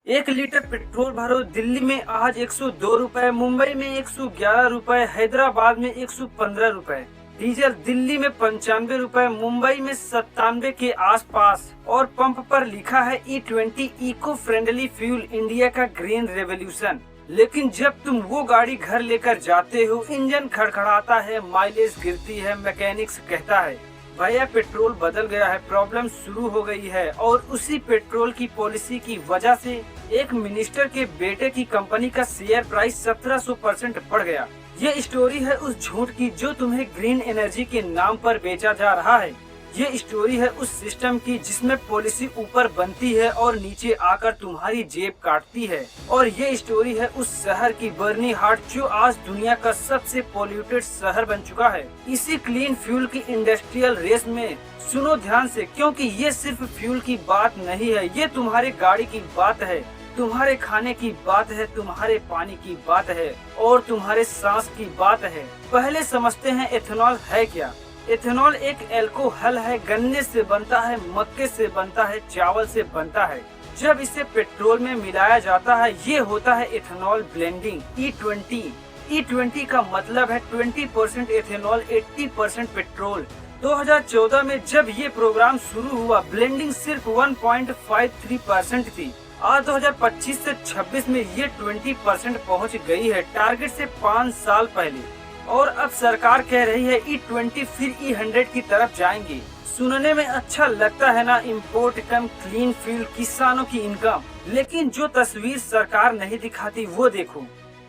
1 litre petrol भरो दिल्ली में आज 102 रुपए, मुंबई में 111 रुपए, हैदराबाद में 115 रुपए। डीजल दिल्ली में 95 रुपए, मुंबई में 97 के आसपास। और पंप पर लिखा है E20 eco friendly fuel, India का ग्रीन रेवोल्यूशन। लेकिन जब तुम वो गाड़ी घर लेकर जाते हो, इंजन खड़खड़ाता है, माइलेज गिरती है, मैकेनिक्स कहता है भैया पेट्रोल बदल गया है, प्रॉब्लम शुरू हो गई है। और उसी पेट्रोल की पॉलिसी की वजह से एक मिनिस्टर के बेटे की कंपनी का शेयर प्राइस 1700% बढ़ गया। ये स्टोरी है उस झूठ की जो तुम्हें ग्रीन एनर्जी के नाम पर बेचा जा रहा है। ये स्टोरी है उस सिस्टम की जिसमें पॉलिसी ऊपर बनती है और नीचे आकर तुम्हारी जेब काटती है। और ये स्टोरी है उस शहर की, बर्नी हाट, जो आज दुनिया का सबसे पॉल्यूटेड शहर बन चुका है। इसी क्लीन फ्यूल की इंडस्ट्रियल रेस में सुनो ध्यान से, क्योंकि ये सिर्फ फ्यूल की बात नहीं है, ये तुम्हारे गाड़ी की बात है, तुम्हारे खाने की बात है, तुम्हारे पानी की बात है और तुम्हारे सांस की बात है। पहले समझते हैं एथेनॉल है क्या। एथेनॉल एक एल्कोहल है, गन्ने से बनता है, मक्के से बनता है, चावल से बनता है। जब इसे पेट्रोल में मिलाया जाता है ये होता है एथेनॉल ब्लेंडिंग, E20। E20 का मतलब है 20% एथेनॉल, 80% पेट्रोल। 2014 में जब ये प्रोग्राम शुरू हुआ, ब्लेंडिंग सिर्फ 1.53% थी। आज 2025 से 26 में ये 20% पहुँच गई है, टारगेट से 5 साल पहले। और अब सरकार कह रही है E20 फिर E100 की तरफ जाएंगे। सुनने में अच्छा लगता है ना, इम्पोर्ट कम, क्लीन फ्यूल, किसानों की इनकम। लेकिन जो तस्वीर सरकार नहीं दिखाती वो देखो।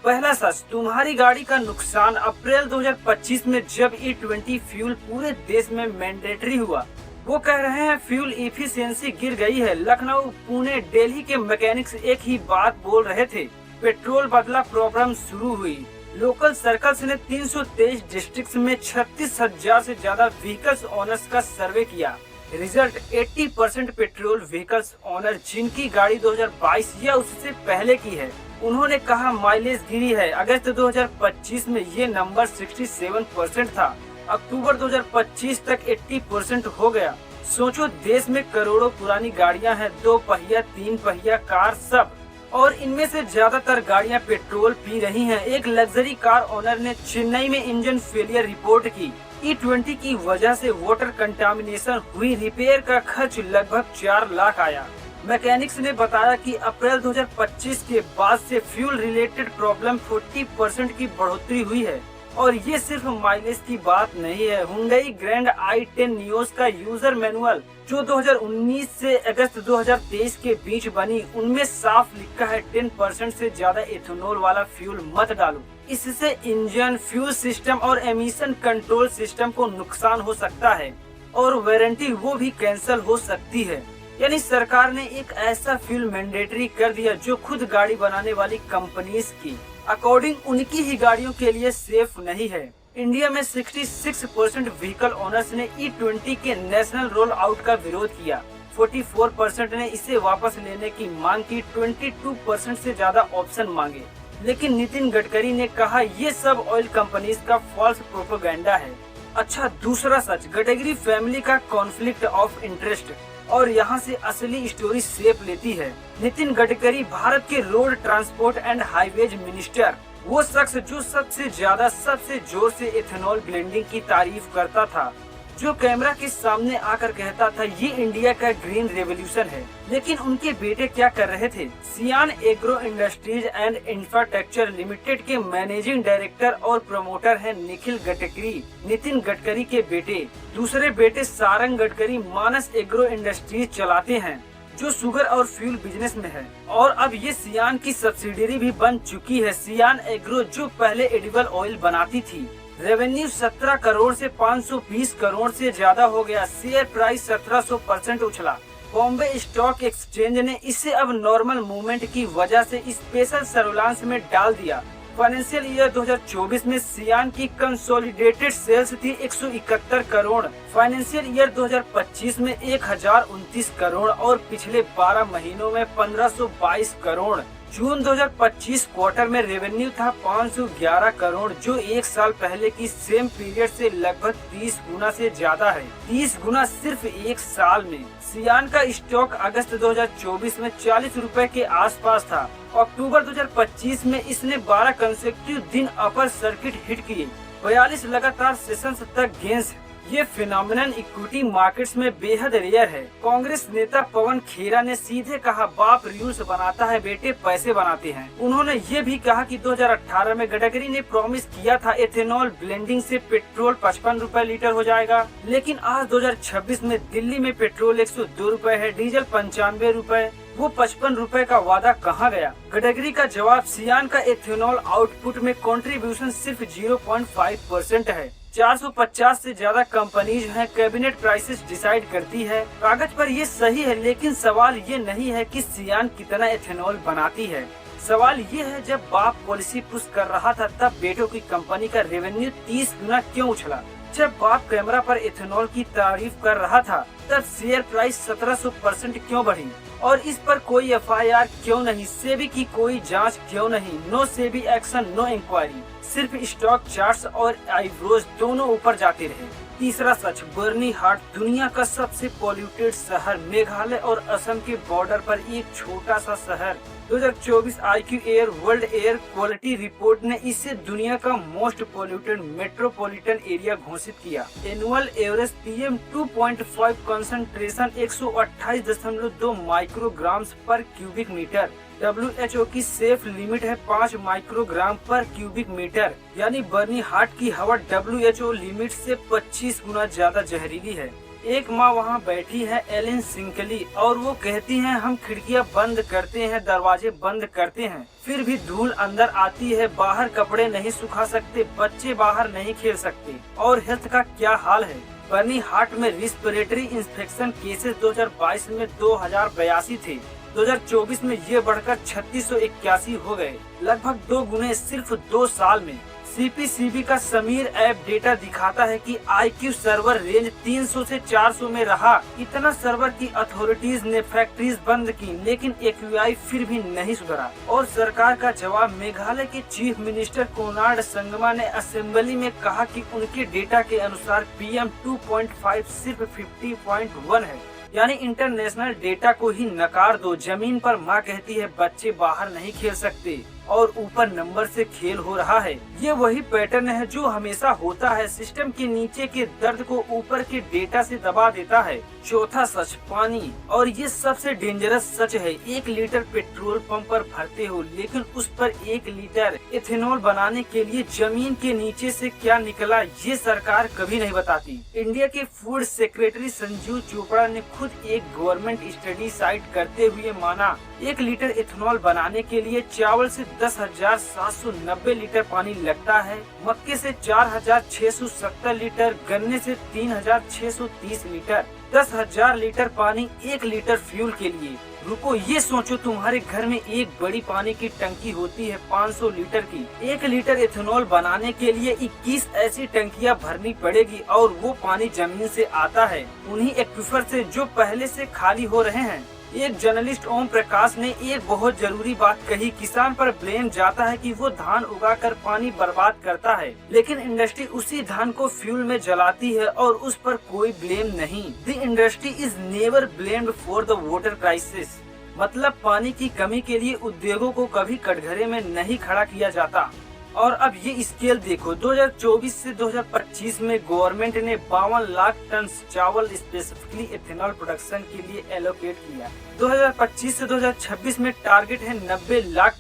पहला सच, तुम्हारी गाड़ी का नुकसान। अप्रैल 2025 में जब E20 फ्यूल पूरे देश में मैंडेटरी हुआ, वो कह रहे हैं फ्यूल इफिशियंसी गिर गई है। लखनऊ, पुणे, दिल्ली के मैकेनिक्स एक ही बात बोल रहे थे, पेट्रोल बदला, प्रॉब्लम शुरू हुई। लोकल सर्कल्स ने 323 डिस्ट्रिक्ट्स में 36,000 से ज्यादा व्हीकल्स ओनर्स का सर्वे किया। रिजल्ट 80% पेट्रोल व्हीकल्स ओनर जिनकी गाड़ी 2022 या उससे पहले की है, उन्होंने कहा माइलेज गिरी है। अगस्त 2025 में ये नंबर 67% था, अक्टूबर 2025 तक 80% हो गया। सोचो, देश में करोड़ों पुरानी गाड़ियां हैं, 2 पहिया, 3 पहिया कार सब, और इनमें से ज्यादातर गाड़ियां पेट्रोल पी रही हैं। एक लग्जरी कार ओनर ने चेन्नई में इंजन फेलियर रिपोर्ट की। E20 की वजह से वाटर कंटामिनेशन हुई, रिपेयर का खर्च लगभग 4 लाख आया। मैकेनिक्स ने बताया कि अप्रैल 2025 के बाद से फ्यूल रिलेटेड प्रॉब्लम 40% की बढ़ोतरी हुई है। और ये सिर्फ माइलेज की बात नहीं है। हुंडई ग्रैंड i10 नियोस का यूजर मैनुअल जो 2019 से अगस्त 2023 के बीच बनी, उनमें साफ लिखा है 10% से ज्यादा एथेनॉल वाला फ्यूल मत डालो, इससे इंजन, फ्यूल सिस्टम और एमिशन कंट्रोल सिस्टम को नुकसान हो सकता है और वारंटी वो भी कैंसिल हो सकती है। यानी सरकार ने एक ऐसा फ्यूल मैंडेटरी कर दिया जो खुद गाड़ी बनाने वाली कंपनीज की अकॉर्डिंग उनकी ही गाड़ियों के लिए सेफ नहीं है। इंडिया में 66% व्हीकल ओनर्स ने E20 के नेशनल रोल आउट का विरोध किया। 44% ने इसे वापस लेने की मांग की, 22% से ज्यादा ऑप्शन मांगे। लेकिन नितिन गडकरी ने कहा ये सब ऑयल कंपनीज का फॉल्स प्रोपेगेंडा है। अच्छा, दूसरा सच, गडकरी फैमिली का कॉन्फ्लिक्ट ऑफ इंटरेस्ट। और यहाँ से असली स्टोरी शेप लेती है। नितिन गडकरी भारत के road transport and highways minister, वो शख्स जो सबसे ज्यादा, सबसे जोर से एथेनॉल ब्लेंडिंग की तारीफ करता था, जो कैमरा के सामने आकर कहता था ये इंडिया का ग्रीन रेवोल्यूशन है। लेकिन उनके बेटे क्या कर रहे थे? सियान agro industries and infrastructure limited के मैनेजिंग डायरेक्टर और प्रमोटर हैं निखिल गडकरी, नितिन गडकरी के बेटे। दूसरे बेटे सारंग गडकरी मानस एग्रो इंडस्ट्रीज चलाते हैं, जो शुगर और फ्यूल बिजनेस में है। और अब ये सियान की सब्सिडियरी भी बन चुकी है, सियान एग्रो, जो पहले एडिबल ऑयल बनाती थी। रेवेन्यू 17 करोड़ से 520 करोड़ से ज्यादा हो गया। शेयर प्राइस 1700% उछला। बॉम्बे स्टॉक एक्सचेंज ने इसे अब नॉर्मल मूवमेंट की वजह से स्पेशल सर्विलांस में डाल दिया। फाइनेंशियल ईयर 2024 में सियान की कंसोलिडेटेड सेल्स थी 171 करोड़, फाइनेंशियल ईयर 2025 में 1029 करोड़ और पिछले 12 महीनों में 1522 करोड़। जून 2025 क्वार्टर में रेवेन्यू था 511 करोड़, जो एक साल पहले की सेम पीरियड से लगभग 30 गुना से ज्यादा है। 30 गुना सिर्फ एक साल में। सियान का स्टॉक अगस्त 2024 में 40 रुपए के आसपास था। अक्टूबर 2025 में इसने 12 कंसेक्यूटिव दिन अपर सर्किट हिट किए, 42 लगातार सेशंस तक गेंस। ये फिनोमिनन इक्विटी मार्केट्स में बेहद रेयर है। कांग्रेस नेता पवन खेरा ने सीधे कहा, बाप रूल्स बनाता है, बेटे पैसे बनाते हैं। उन्होंने ये भी कहा कि 2018 में गडकरी ने प्रॉमिस किया था एथेनॉल ब्लेंडिंग से पेट्रोल 55 रुपए लीटर हो जाएगा, लेकिन आज 2026 में दिल्ली में पेट्रोल 102 रुपए है, डीजल 95 रुपए। वो 55 रुपए का वादा कहाँ गया? गडकरी का जवाब, सियान का एथेनॉल आउटपुट में कंट्रीब्यूशन सिर्फ 0.5% है। 450 से ज्यादा कंपनीज हैं, कैबिनेट प्राइसेस डिसाइड करती है। कागज पर ये सही है, लेकिन सवाल ये नहीं है कि सियान कितना एथेनॉल बनाती है। सवाल ये है, जब बाप पॉलिसी पुश कर रहा था तब बेटों की कंपनी का रेवेन्यू 30 गुना क्यों उछला? जब बाप कैमरा पर एथेनॉल की तारीफ कर रहा था तब शेयर प्राइस 1700% क्यों बढ़ी? और इस पर कोई FIR क्यों नहीं? सेबी की कोई जांच क्यों नहीं? No SEBI action, no inquiry. सिर्फ स्टॉक चार्ट्स और आईब्रोज दोनों ऊपर जाते रहे। तीसरा सच, बर्नी हाट दुनिया का सबसे पॉल्यूटेड शहर, मेघालय और असम के बॉर्डर पर एक छोटा सा शहर। 2024 IQ air world air quality report ने इसे दुनिया का मोस्ट पॉल्यूटेड मेट्रोपॉलिटन एरिया घोषित किया। Annual average PM 2.5 concentration 128.2 micrograms पर क्यूबिक मीटर। WHO की सेफ लिमिट है 5 माइक्रोग्राम पर क्यूबिक मीटर, यानी बर्नी हाट की हवा WHO लिमिट से 25 गुना ज्यादा जहरीली है। एक माँ वहाँ बैठी है, एलिन सिंकली, और वो कहती हैं, हम खिड़कियाँ बंद करते हैं, दरवाजे बंद करते हैं, फिर भी धूल अंदर आती है। बाहर कपड़े नहीं सुखा सकते, बच्चे बाहर नहीं खेल सकते। और हेल्थ का क्या हाल है? बर्नी हाट में रिस्पिरेटरी इंफेक्शन केसेस 2022 में 2082 थे, 2024 में ये बढ़कर 3681 हो गए, लगभग 2 गुने सिर्फ 2 साल में। CPCB का समीर ऐप डेटा दिखाता है कि IQ सर्वर रेंज 300 से 400 में रहा। इतना सर्वर की अथॉरिटीज ने फैक्ट्रीज बंद की, लेकिन AQI फिर भी नहीं सुधरा। और सरकार का जवाब, मेघालय के चीफ मिनिस्टर कोनार्ड संगमा ने असेंबली में कहा कि उनके डेटा के अनुसार PM 2.5 सिर्फ 50.1 है, यानी इंटरनेशनल डेटा को ही नकार दो। जमीन पर माँ कहती है बच्चे बाहर नहीं खेल सकते, और ऊपर नंबर से खेल हो रहा है। ये वही पैटर्न है जो हमेशा होता है, सिस्टम के नीचे के दर्द को ऊपर के डेटा से दबा देता है। चौथा सच, पानी। और ये सबसे डेंजरस सच है। 1 लीटर पेट्रोल पंप पर भरते हो, लेकिन उस पर 1 लीटर इथेनॉल बनाने के लिए जमीन के नीचे से क्या निकला, ये सरकार कभी नहीं बताती। इंडिया के फूड सेक्रेटरी संजीव चोपड़ा ने खुद एक गवर्नमेंट स्टडी साइट करते हुए माना, 1 लीटर इथेनॉल बनाने के लिए चावल से 10,790 लीटर पानी लगता है, मक्के से 4,670 लीटर, गन्ने से 3,630 लीटर, 10,000 लीटर पानी 1 लीटर फ्यूल के लिए। रुको, ये सोचो, तुम्हारे घर में एक बड़ी पानी की टंकी होती है 500 लीटर की। 1 लीटर इथेनॉल बनाने के लिए 21 ऐसी टंकियां भरनी पड़ेगी, और वो पानी जमीन से आता है, उन्हीं एक्विफर से जो पहले से खाली हो रहे हैं। एक जर्नलिस्ट ओम प्रकाश ने एक बहुत जरूरी बात कही, किसान पर ब्लेम जाता है कि वो धान उगाकर पानी बर्बाद करता है, लेकिन इंडस्ट्री उसी धान को फ्यूल में जलाती है और उस पर कोई ब्लेम नहीं। The industry is never blamed for the water crisis. मतलब पानी की कमी के लिए उद्योगों को कभी कटघरे में नहीं खड़ा किया जाता। और अब ये स्केल देखो, 2024 से 2025 में गवर्नमेंट ने 52 लाख टन चावल स्पेसिफिकली इथेनॉल प्रोडक्शन के लिए एलोकेट किया। 2025 से 2026 में टारगेट है 90 लाख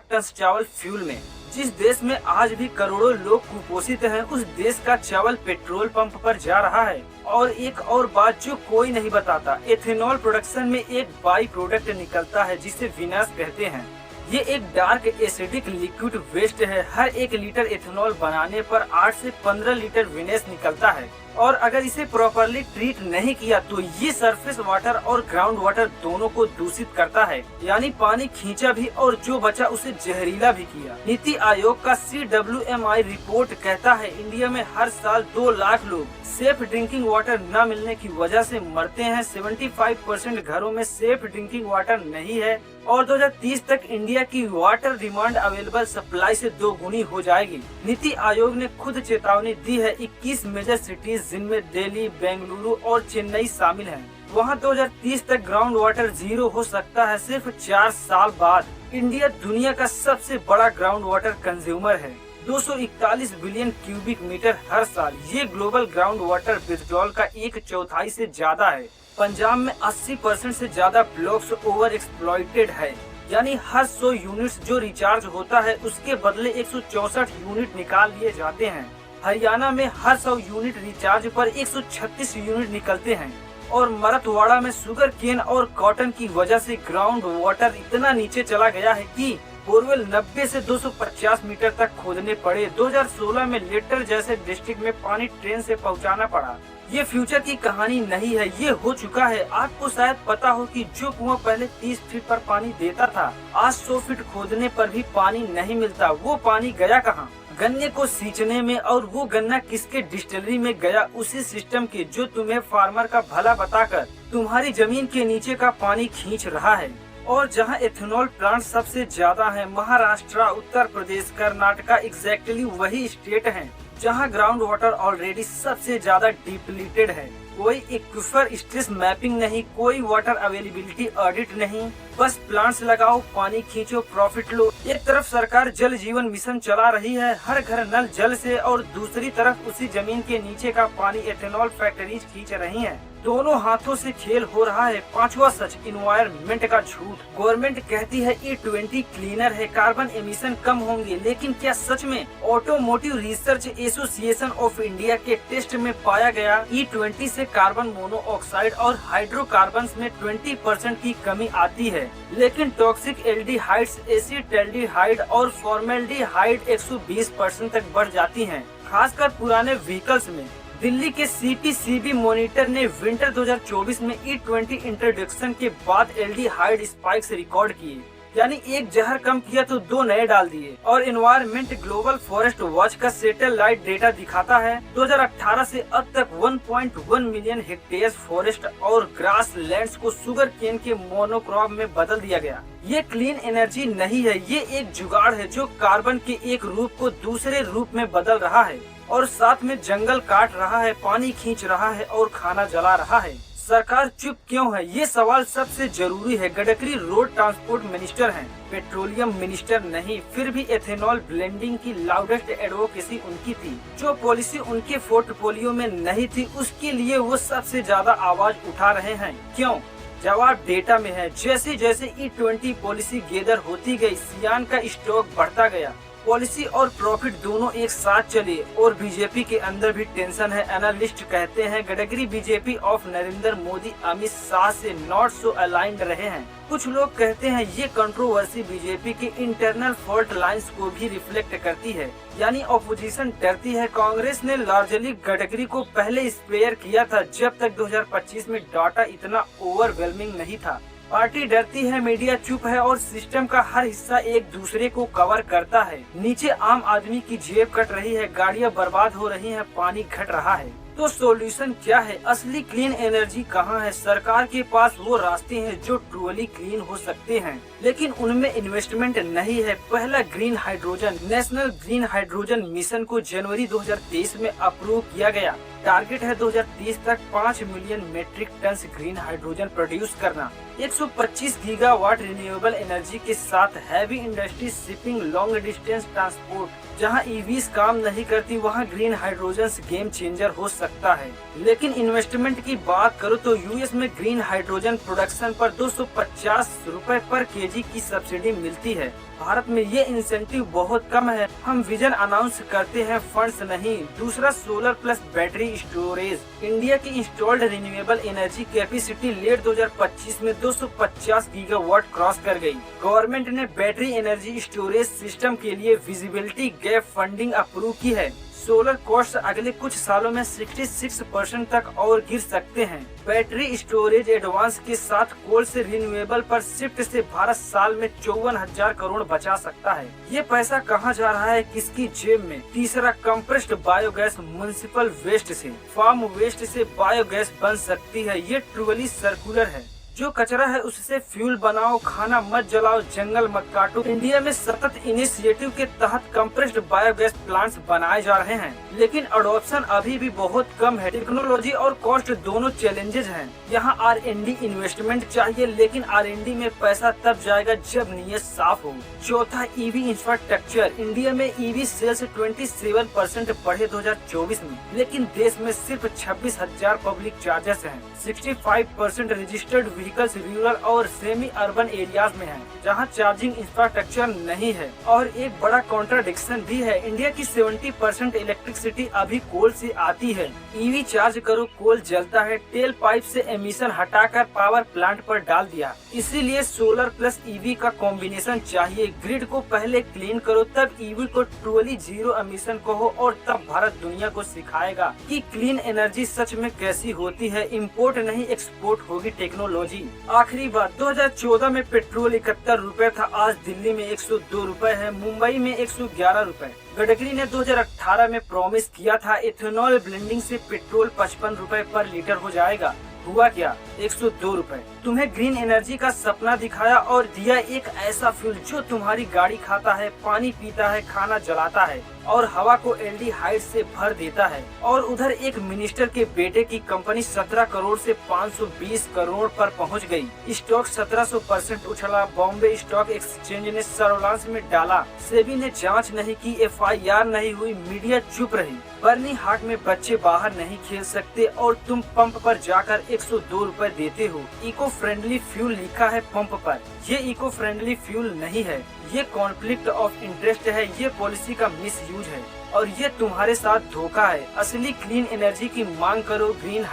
टन चावल फ्यूल में। जिस देश में आज भी करोड़ों लोग कुपोषित हैं, उस देश का चावल पेट्रोल पंप पर जा रहा है। और एक और बात जो कोई नहीं बताता, एथेनॉल प्रोडक्शन में एक बाई प्रोडक्ट निकलता है जिसे विनाश कहते हैं। ये एक डार्क एसिडिक लिक्विड वेस्ट है। हर 1 लीटर इथेनॉल बनाने पर 8 से 15 लीटर विनेस निकलता है, और अगर इसे प्रॉपरली ट्रीट नहीं किया तो ये सरफेस वाटर और ग्राउंड वाटर दोनों को दूषित करता है, यानी पानी खींचा भी और जो बचा उसे जहरीला भी किया। नीति आयोग का CWMI रिपोर्ट कहता है इंडिया में हर साल 2 लाख लोग सेफ ड्रिंकिंग वाटर न मिलने की वजह से मरते हैं। 75% घरों में सेफ ड्रिंकिंग वाटर नहीं है और 2030 तक इंडिया की वाटर डिमांड अवेलेबल सप्लाई से दोगुनी हो जाएगी। नीति आयोग ने खुद चेतावनी दी है। 21 मेजर सिटीज जिनमें दिल्ली, बेंगलुरु और चेन्नई शामिल हैं, वहां 2030 तक ग्राउंड वाटर जीरो हो सकता है। सिर्फ 4 साल बाद इंडिया दुनिया का सबसे बड़ा ग्राउंड वाटर कंज्यूमर है, 241 बिलियन क्यूबिक मीटर हर साल। ये ग्लोबल ग्राउंड वाटर विथड्रॉल का 1/4 से ज्यादा है। पंजाब में 80% से ज्यादा ब्लॉक्स ओवर एक्सप्लॉइटेड है, यानी हर 100 यूनिट्स जो रिचार्ज होता है उसके बदले 164 यूनिट निकाल लिए जाते हैं। हरियाणा में हर 100 यूनिट रिचार्ज पर 136 यूनिट निकलते हैं। और मराठवाड़ा में शुगर केन और कॉटन की वजह से ग्राउंड वाटर इतना नीचे चला गया है कि बोरवेल 90 से 250 मीटर तक खोदने पड़े। 2016 में लेटर जैसे डिस्ट्रिक्ट में पानी ट्रेन से पहुंचाना पड़ा। ये फ्यूचर की कहानी नहीं है, ये हो चुका है। आपको शायद पता हो कि जो कुआं पहले 30 फीट पर पानी देता था, आज 100 फीट खोदने पर भी पानी नहीं मिलता। वो पानी गया कहाँ? गन्ने को सींचने में। और वो गन्ना किसके डिस्टिलरी में गया? उसी सिस्टम के जो तुम्हें फार्मर का भला बताकर तुम्हारी जमीन के नीचे का पानी खींच रहा है। और जहां एथेनॉल प्लांट सबसे ज्यादा है, महाराष्ट्र, उत्तर प्रदेश, कर्नाटका एग्जैक्टली वही स्टेट हैं जहां ग्राउंड वाटर ऑलरेडी सबसे ज्यादा डिप्लीटेड है। कोई एक्विफर स्ट्रेस मैपिंग नहीं, कोई वाटर अवेलेबिलिटी ऑडिट नहीं, बस प्लांट्स लगाओ, पानी खींचो, प्रॉफिट लो। एक तरफ सरकार जल जीवन मिशन चला रही है, हर घर नल जल से, और दूसरी तरफ उसी जमीन के नीचे का पानी एथेनॉल फैक्ट्रीज खींच रही हैं। दोनों हाथों से खेल हो रहा है। पांचवा सच, इन्वायरमेंट का झूठ। गवर्नमेंट कहती है E20 क्लीनर है, कार्बन एमिशन कम होंगे, लेकिन क्या सच में? Automotive research association of India के टेस्ट में पाया गया E20 से कार्बन मोनोऑक्साइड और हाइड्रोकार्बन में 20% की कमी आती है, लेकिन टॉक्सिक एल्डिहाइड्स, एसिटाल्डिहाइड और फॉर्मेल्डिहाइड 120% तक बढ़ जाती हैं, खासकर पुराने व्हीकल्स में। दिल्ली के CPCB मॉनिटर ने विंटर 2024 में E20 इंट्रोडक्शन के बाद एल्डिहाइड स्पाइक्स रिकॉर्ड किए, यानी एक जहर कम किया तो 2 नए डाल दिए। और एनवायरमेंट ग्लोबल फॉरेस्ट वॉच का सैटेलाइट डेटा दिखाता है 2018 से अब तक 1.1 मिलियन हेक्टेयर फॉरेस्ट और ग्रास लैंड्स को शुगर केन के मोनोक्रॉप में बदल दिया गया। ये क्लीन एनर्जी नहीं है, ये एक जुगाड़ है जो कार्बन के एक रूप को दूसरे रूप में बदल रहा है और साथ में जंगल काट रहा है, पानी खींच रहा है और खाना जला रहा है। सरकार चुप क्यों है? ये सवाल सबसे जरूरी है। गडकरी रोड ट्रांसपोर्ट मिनिस्टर हैं, पेट्रोलियम मिनिस्टर नहीं। फिर भी एथेनॉल ब्लेंडिंग की लाउडेस्ट एडवोकेसी उनकी थी। जो पॉलिसी उनके पोर्टफोलियो में नहीं थी, उसके लिए वो सबसे ज्यादा आवाज उठा रहे हैं। क्यों? जवाब डेटा में है। जैसे जैसे E20 पॉलिसी गेदर होती गई, सियान का स्टॉक बढ़ता गया। पॉलिसी और प्रॉफिट दोनों एक साथ चले और बीजेपी के अंदर भी टेंशन है। एनालिस्ट कहते हैं गडकरी बीजेपी ऑफ नरेंद्र मोदी अमित शाह से नॉट सो अलाइंड रहे हैं। कुछ लोग कहते हैं ये कंट्रोवर्सी बीजेपी के इंटरनल फॉल्ट लाइंस को भी रिफ्लेक्ट करती है, यानी ऑपोजिशन डरती है। कांग्रेस ने लार्जली गडकरी को पहले स्पेयर किया था जब तक 2025 में डाटा इतना ओवरवेलमिंग नहीं था। पार्टी डरती है, मीडिया चुप है और सिस्टम का हर हिस्सा एक दूसरे को कवर करता है। नीचे आम आदमी की जेब कट रही है, गाड़ियां बर्बाद हो रही हैं, पानी घट रहा है। तो सॉल्यूशन क्या है? असली क्लीन एनर्जी कहाँ है? सरकार के पास वो रास्ते हैं जो ट्रूली क्लीन हो सकते हैं, लेकिन उनमें इन्वेस्टमेंट नहीं है। पहला green hydrogen, national green hydrogen mission को जनवरी 2023 में अप्रूव किया गया। टारगेट है 2030 तक 5 million metric tonne green hydrogen produce करना। 125 गीगावाट रिन्यूएबल एनर्जी के साथ heavy industry, shipping, long distance transport. जहां EVs काम नहीं करती वहां ग्रीन हाइड्रोजन गेम चेंजर हो सकता है। लेकिन इन्वेस्टमेंट की बात करो तो US में ग्रीन हाइड्रोजन प्रोडक्शन पर 250 रुपए पर केजी की सब्सिडी मिलती है। भारत में ये इंसेंटिव बहुत कम है। हम विजन अनाउंस करते हैं, फंड्स नहीं। दूसरा, solar plus battery storage. India की installed renewable energy capacity late 2025 में 250 गीगावाट क्रॉस कर गई। गवर्नमेंट ने बैटरी एनर्जी स्टोरेज सिस्टम के लिए विजिबिलिटी गैप फंडिंग अप्रूव की है। सोलर कॉस्ट अगले कुछ सालों में 66% तक और गिर सकते हैं। बैटरी स्टोरेज एडवांस के साथ कोल से रिन्यूएबल पर शिफ्ट से भारत साल में 54,000 करोड़ बचा सकता है। ये पैसा कहाँ जा रहा है, किसकी जेब में? तीसरा, कंप्रेस्ड बायोगैस। म्युनिसिपल वेस्ट से, फार्म वेस्ट से बायोगैस बन सकती है। ये ट्रूली सर्कुलर है। जो कचरा है उससे फ्यूल बनाओ, खाना मत जलाओ, जंगल मत काटो। इंडिया में सतत इनिशिएटिव के तहत कंप्रेस्ड बायोगैस प्लांट्स बनाए जा रहे हैं, लेकिन अडॉप्शन अभी भी बहुत कम है। टेक्नोलॉजी और कॉस्ट दोनों चैलेंजेस हैं। यहाँ R&D इन्वेस्टमेंट चाहिए, लेकिन R&D में पैसा तब जाएगा जब नीयत साफ हो। चौथा, EV इंफ्रास्ट्रक्चर। इंडिया में EV सेल्स 27% बढ़े 2024 में, लेकिन देश में सिर्फ 26,000 पब्लिक चार्जर्स हैं। 65% रजिस्टर्ड व्हीकल्स रूरल और सेमी अर्बन एरियाज में हैं, जहां चार्जिंग इंफ्रास्ट्रक्चर नहीं है। और एक बड़ा कॉन्ट्राडिक्शन भी है, इंडिया की 70% इलेक्ट्रिसिटी अभी कोल से आती है। EV चार्ज करो, कोल जलता है, टेल पाइप से एमिशन हटाकर पावर प्लांट पर डाल दिया। इसीलिए सोलर प्लस EV का कॉम्बिनेशन चाहिए। ग्रिड को पहले क्लीन करो, तब EV को ट्रूली जीरो एमिशन कहो, और तब भारत दुनिया को सिखाएगा कि क्लीन एनर्जी सच में कैसी होती है। इम्पोर्ट नहीं, एक्सपोर्ट होगी टेक्नोलॉजी। आखिरी बात, 2014 में पेट्रोल 71 रुपए था, आज दिल्ली में 102 रुपए है, मुंबई में 111 रुपए। गडकरी ने 2018 में प्रॉमिस किया था इथेनॉल ब्लेंडिंग से पेट्रोल 55 रुपए पर लीटर हो जाएगा। हुआ क्या? 102 रुपए। तुम्हें ग्रीन एनर्जी का सपना दिखाया और दिया एक ऐसा फ्यूल जो तुम्हारी गाड़ी खाता है, पानी पीता है, खाना जलाता है और हवा को एल्डिहाइड से भर देता है। और उधर एक मिनिस्टर के बेटे की कंपनी 17 करोड़ से 520 करोड़ पर पहुंच गई। स्टॉक 1700% उछला। बॉम्बे स्टॉक एक्सचेंज ने सर्विलांस में डाला। सेबी ने जांच नहीं की, FIR नहीं हुई, मीडिया चुप रही। बर्नी हाट में बच्चे बाहर नहीं खेल सकते और तुम पंप पर जाकर 102 रुपए देते हो। इको फ्रेंडली फ्यूल लिखा है पंप पर। ये इको फ्रेंडली फ्यूल नहीं है, ये कॉन्फ्लिक्ट ऑफ इंटरेस्ट है, ये पॉलिसी का मिसयूज है और ये तुम्हारे साथ धोखा है। असली क्लीन एनर्जी की मांग करो ग्रीन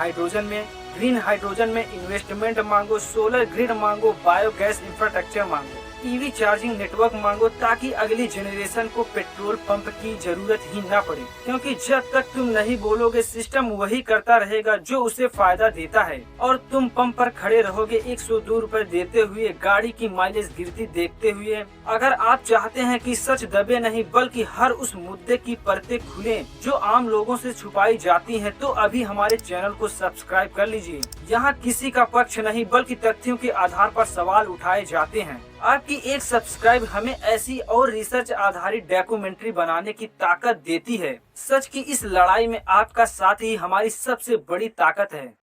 हाइड्रोजन में इन्वेस्टमेंट मांगो, सोलर ग्रिड मांगो, बायोगैस इंफ्रास्ट्रक्चर मांगो, EV चार्जिंग नेटवर्क मांगो, ताकि अगली जनरेशन को पेट्रोल पंप की जरूरत ही ना पड़े। क्योंकि जब तक तुम नहीं बोलोगे, सिस्टम वही करता रहेगा जो उसे फायदा देता है और तुम पंप पर खड़े रहोगे 102 रुपए देते हुए, गाड़ी की माइलेज गिरती देखते हुए। अगर आप चाहते हैं कि सच दबे नहीं बल्कि हर उस मुद्दे की परतें खुले जो आम लोगों से छुपाई जाती हैं, तो अभी हमारे चैनल को सब्सक्राइब कर लीजिए। यहाँ किसी का पक्ष नहीं बल्कि तथ्यों के आधार पर सवाल उठाए जाते हैं। आपकी एक सब्सक्राइब हमें ऐसी और रिसर्च आधारित डॉक्यूमेंट्री बनाने की ताकत देती है। सच की इस लड़ाई में आपका साथ ही हमारी सबसे बड़ी ताकत है।